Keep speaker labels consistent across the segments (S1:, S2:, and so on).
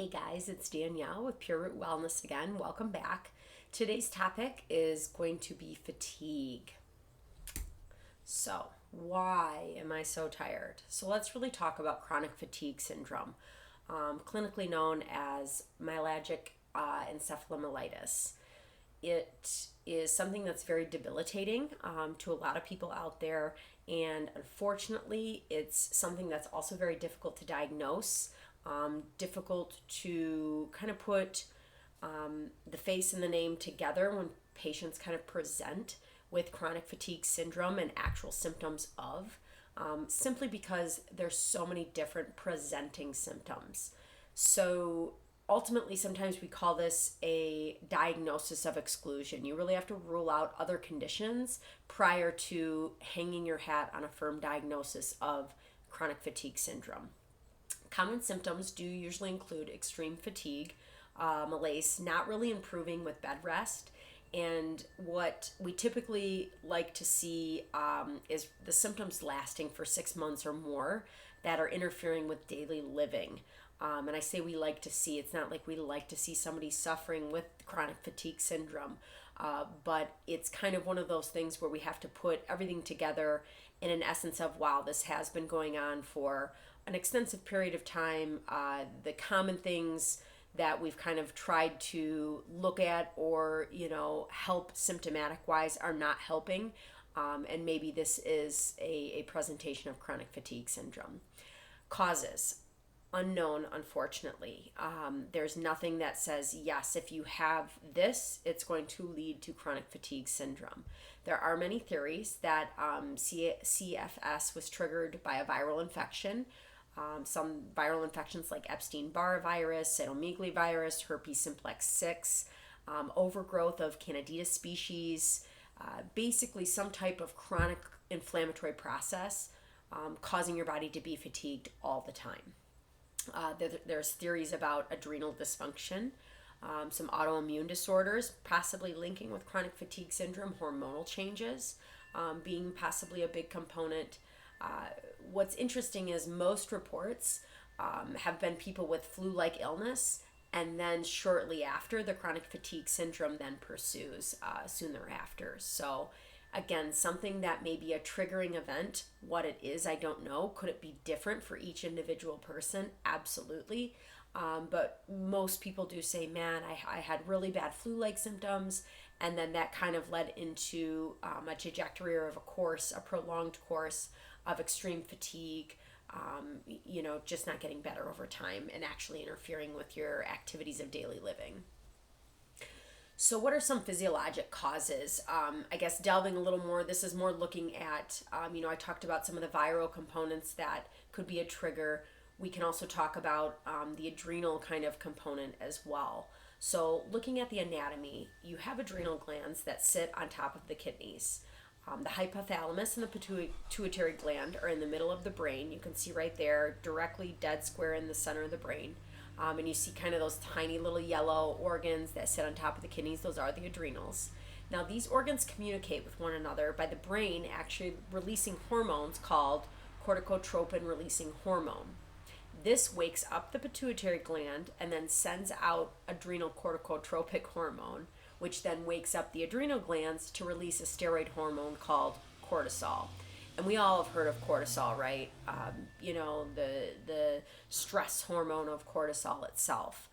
S1: Hey guys, it's Danielle with Pure Root Wellness again. Welcome back. Today's topic is going to be fatigue. So, why am I so tired? So, let's really talk about chronic fatigue syndrome, clinically known as myalgic encephalomyelitis. It is something that's very debilitating to a lot of people out there, and unfortunately, it's something that's also very difficult to diagnose, difficult to kind of put the face and the name together when patients kind of present with chronic fatigue syndrome and actual symptoms of, simply because there's so many different presenting symptoms. So ultimately, sometimes we call this a diagnosis of exclusion. You really have to rule out other conditions prior to hanging your hat on a firm diagnosis of chronic fatigue syndrome. Common symptoms do usually include extreme fatigue, malaise, not really improving with bed rest, and what we typically like to see is the symptoms lasting for 6 months or more that are interfering with daily living. And I say we like to see, it's not like we like to see somebody suffering with chronic fatigue syndrome, but it's kind of one of those things where we have to put everything together in an essence of, wow, this has been going on for an extensive period of time. The common things that we've kind of tried to look at or, help symptomatic wise are not helping. And maybe this is a presentation of chronic fatigue syndrome. Causes. Unknown, unfortunately. There's nothing that says, yes, if you have this, it's going to lead to chronic fatigue syndrome. There are many theories that CFS was triggered by a viral infection. Some viral infections like Epstein-Barr virus, cytomegalovirus, herpes simplex 6, overgrowth of Candida species, basically some type of chronic inflammatory process causing your body to be fatigued all the time. There's theories about adrenal dysfunction, some autoimmune disorders, possibly linking with chronic fatigue syndrome, hormonal changes being possibly a big component. What's interesting is most reports have been people with flu-like illness, and then shortly after, the chronic fatigue syndrome then pursues soon thereafter. So again, something that may be a triggering event. What it is, I don't know. Could it be different for each individual person? Absolutely. But most people do say, man, I had really bad flu-like symptoms, and then that kind of led into a trajectory or of a prolonged course of extreme fatigue, just not getting better over time and actually interfering with your activities of daily living. So what are some physiologic causes? I guess delving a little more, this is more looking at, I talked about some of the viral components that could be a trigger. We can also talk about the adrenal kind of component as well. So looking at the anatomy, you have adrenal glands that sit on top of the kidneys. The hypothalamus and the pituitary gland are in the middle of the brain. You can see right there, directly dead square in the center of the brain. And you see kind of those tiny little yellow organs that sit on top of the kidneys. Those are the adrenals. Now, these organs communicate with one another by the brain actually releasing hormones called corticotropin-releasing hormone. This wakes up the pituitary gland and then sends out adrenal corticotropic hormone, which then wakes up the adrenal glands to release a steroid hormone called cortisol. And we all have heard of cortisol, right? The stress hormone of cortisol itself.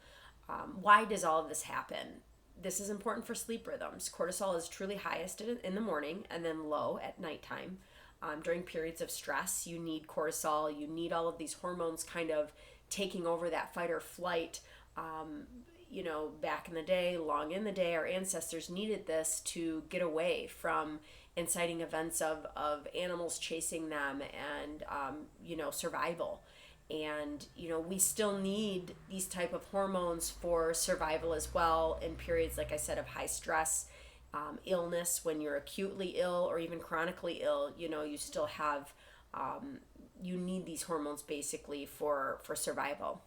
S1: Why does all of this happen? This is important for sleep rhythms. Cortisol is truly highest in the morning and then low at nighttime. During periods of stress, you need cortisol. You need all of these hormones kind of taking over that fight or flight. Back in the day, long in the day, our ancestors needed this to get away from inciting events of animals chasing them and, survival. And, we still need these type of hormones for survival as well in periods, like I said, of high stress, illness. When you're acutely ill or even chronically ill, you still have, you need these hormones basically for survival.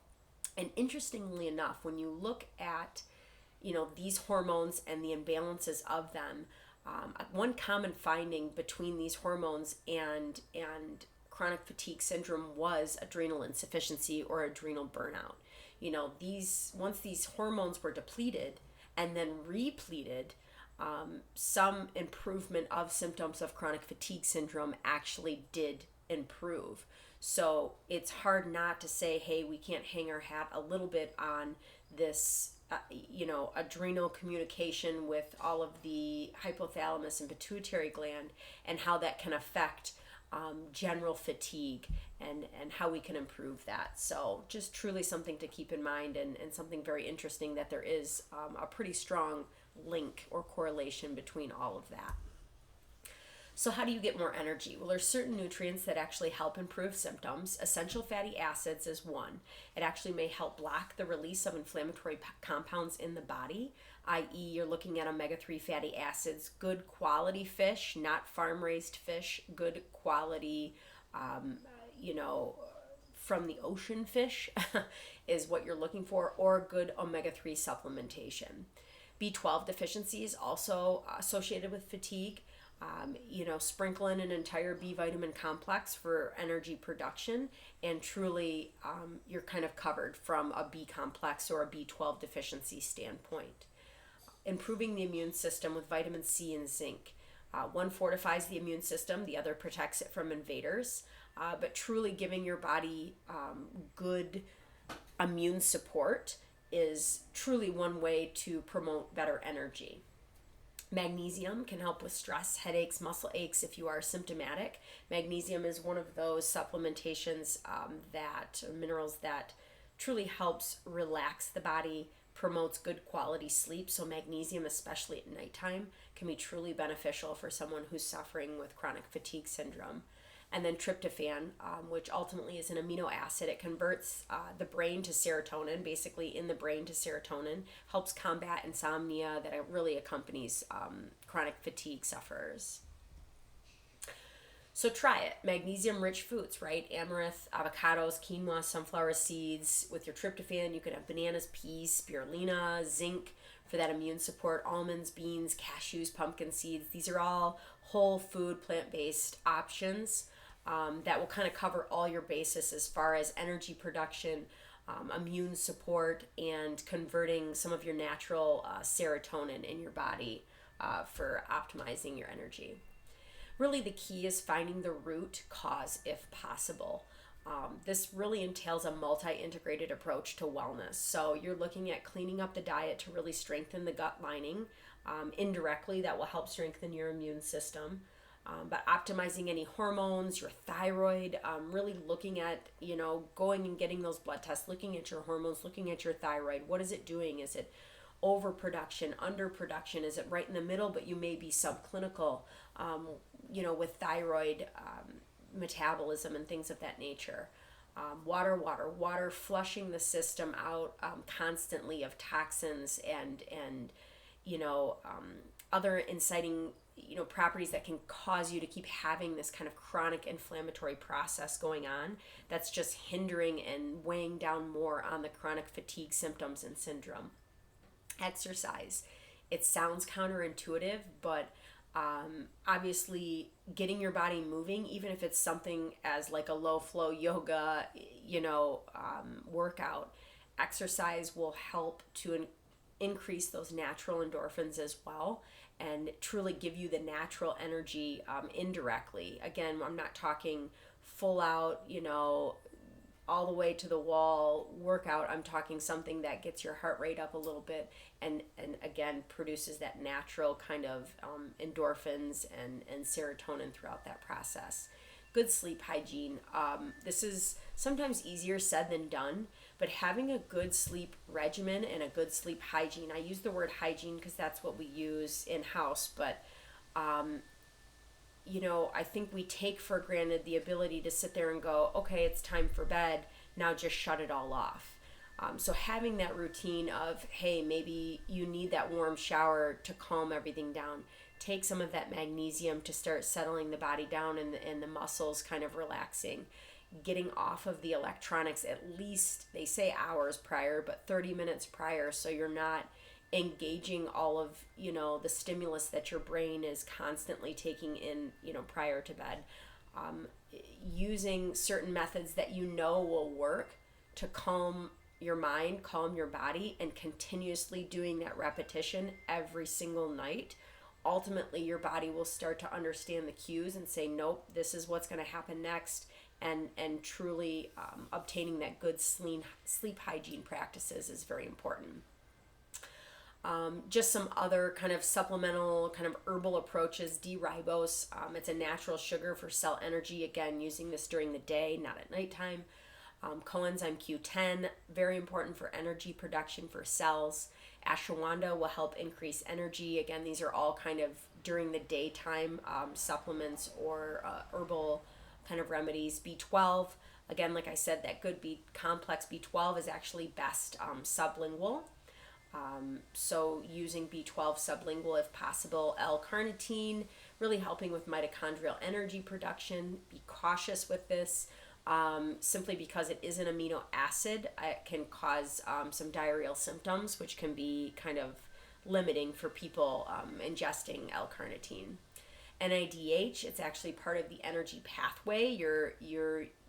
S1: And interestingly enough, when you look at, these hormones and the imbalances of them, one common finding between these hormones and chronic fatigue syndrome was adrenal insufficiency or adrenal burnout. once these hormones were depleted and then repleted, some improvement of symptoms of chronic fatigue syndrome actually did improve. So it's hard not to say, hey, we can't hang our hat a little bit on this, adrenal communication with all of the hypothalamus and pituitary gland, and how that can affect general fatigue, and how we can improve that. So just truly something to keep in mind, and something very interesting that there is a pretty strong link or correlation between all of that. So how do you get more energy? Well, there's certain nutrients that actually help improve symptoms. Essential fatty acids is one. It actually may help block the release of inflammatory compounds in the body, i.e. you're looking at omega-3 fatty acids, good quality fish, not farm-raised fish, good quality, from the ocean fish is what you're looking for, or good omega-3 supplementation. B12 deficiency is also associated with fatigue. Sprinkle in an entire B vitamin complex for energy production, and truly you're kind of covered from a B complex or a B12 deficiency standpoint. Improving the immune system with vitamin C and zinc. One fortifies the immune system, the other protects it from invaders, but truly giving your body good immune support is truly one way to promote better energy. Magnesium can help with stress, headaches, muscle aches if you are symptomatic. Magnesium is one of those supplementations minerals that truly helps relax the body, promotes good quality sleep. So magnesium, especially at nighttime, can be truly beneficial for someone who's suffering with chronic fatigue syndrome. And then tryptophan, which ultimately is an amino acid. It converts the brain to serotonin, basically in the brain to serotonin, helps combat insomnia that really accompanies chronic fatigue sufferers. So try it. Magnesium-rich foods, right? Amaranth, avocados, quinoa, sunflower seeds. With your tryptophan, you can have bananas, peas, spirulina, zinc for that immune support, almonds, beans, cashews, pumpkin seeds. These are all whole food, plant-based options that will kind of cover all your bases as far as energy production, immune support, and converting some of your natural serotonin in your body for optimizing your energy. Really, the key is finding the root cause if possible. This really entails a multi-integrated approach to wellness. So you're looking at cleaning up the diet to really strengthen the gut lining. Indirectly, that will help strengthen your immune system. But optimizing any hormones, your thyroid, really looking at, going and getting those blood tests, looking at your hormones, looking at your thyroid. What is it doing? Is it overproduction, underproduction? Is it right in the middle, but you may be subclinical, with thyroid metabolism and things of that nature. Water, flushing the system out constantly of toxins and other inciting properties that can cause you to keep having this kind of chronic inflammatory process going on that's just hindering and weighing down more on the chronic fatigue symptoms and syndrome. Exercise. It sounds counterintuitive, but obviously getting your body moving, even if it's something as like a low flow yoga, workout, exercise will help to increase those natural endorphins as well, and truly give you the natural energy indirectly. Again, I'm not talking full out, all the way to the wall workout. I'm talking something that gets your heart rate up a little bit and again produces that natural kind of endorphins and serotonin throughout that process. Good sleep hygiene. This is sometimes easier said than done, but having a good sleep regimen and a good sleep hygiene, I use the word hygiene because that's what we use in-house, but I think we take for granted the ability to sit there and go, okay, it's time for bed, now just shut it all off. So having that routine of, hey, maybe you need that warm shower to calm everything down. Take some of that magnesium to start settling the body down and the muscles kind of relaxing. Getting off of the electronics at least, they say hours prior, but 30 minutes prior, so you're not engaging all of, the stimulus that your brain is constantly taking in, prior to bed. Using certain methods that will work to calm your mind, calm your body, and continuously doing that repetition every single night, ultimately your body will start to understand the cues and say, nope, this is what's going to happen next. And truly obtaining that good sleep hygiene practices is very important. Just some other kind of supplemental, kind of herbal approaches. D-ribose, it's a natural sugar for cell energy. Again, using this during the day, not at nighttime. Coenzyme Q10, very important for energy production for cells. Ashwagandha will help increase energy. Again, these are all kind of during the daytime supplements or herbal kind of remedies. B12, again, like I said, that good complex B12 is actually best sublingual. So using B12 sublingual if possible. L-Carnitine, really helping with mitochondrial energy production. Be cautious with this. Simply because it is an amino acid, it can cause some diarrheal symptoms, which can be kind of limiting for people ingesting L-Carnitine. NADH, it's actually part of the energy pathway. You're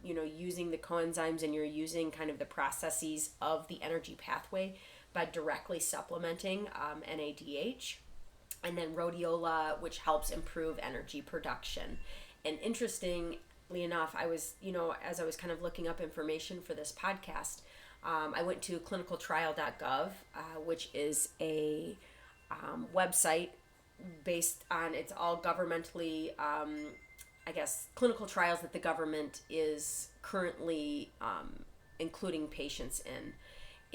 S1: using the coenzymes and you're using kind of the processes of the energy pathway by directly supplementing NADH. And then rhodiola, which helps improve energy production. And interestingly enough, I was, as I was kind of looking up information for this podcast, I went to clinicaltrial.gov, which is a website based on, it's all governmentally, clinical trials that the government is currently including patients in.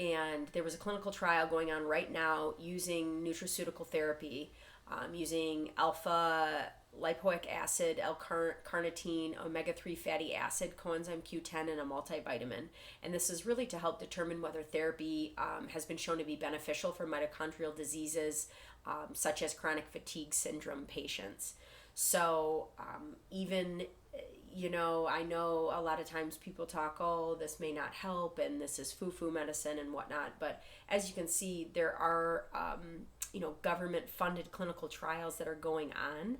S1: And there was a clinical trial going on right now using nutraceutical therapy, using alpha lipoic acid, L-carnitine, omega-3 fatty acid, coenzyme Q10, and a multivitamin. And this is really to help determine whether therapy has been shown to be beneficial for mitochondrial diseases such as chronic fatigue syndrome patients. So even, I know a lot of times people talk, oh, this may not help and this is foo-foo medicine and whatnot. But as you can see, there are, government-funded clinical trials that are going on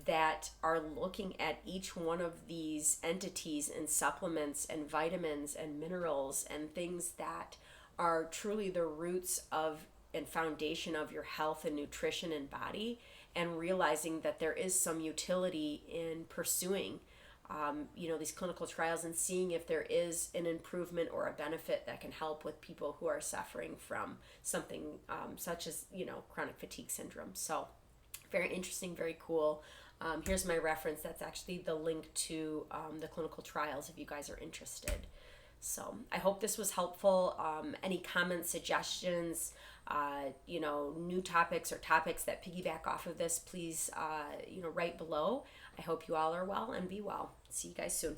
S1: that are looking at each one of these entities and supplements and vitamins and minerals and things that are truly the roots of and foundation of your health and nutrition and body, and realizing that there is some utility in pursuing these clinical trials and seeing if there is an improvement or a benefit that can help with people who are suffering from something such as chronic fatigue syndrome. So very interesting, very cool. Here's my reference. That's actually the link to the clinical trials if you guys are interested. So I hope this was helpful. Any comments, suggestions, new topics or topics that piggyback off of this, please, write below. I hope you all are well and be well. See you guys soon.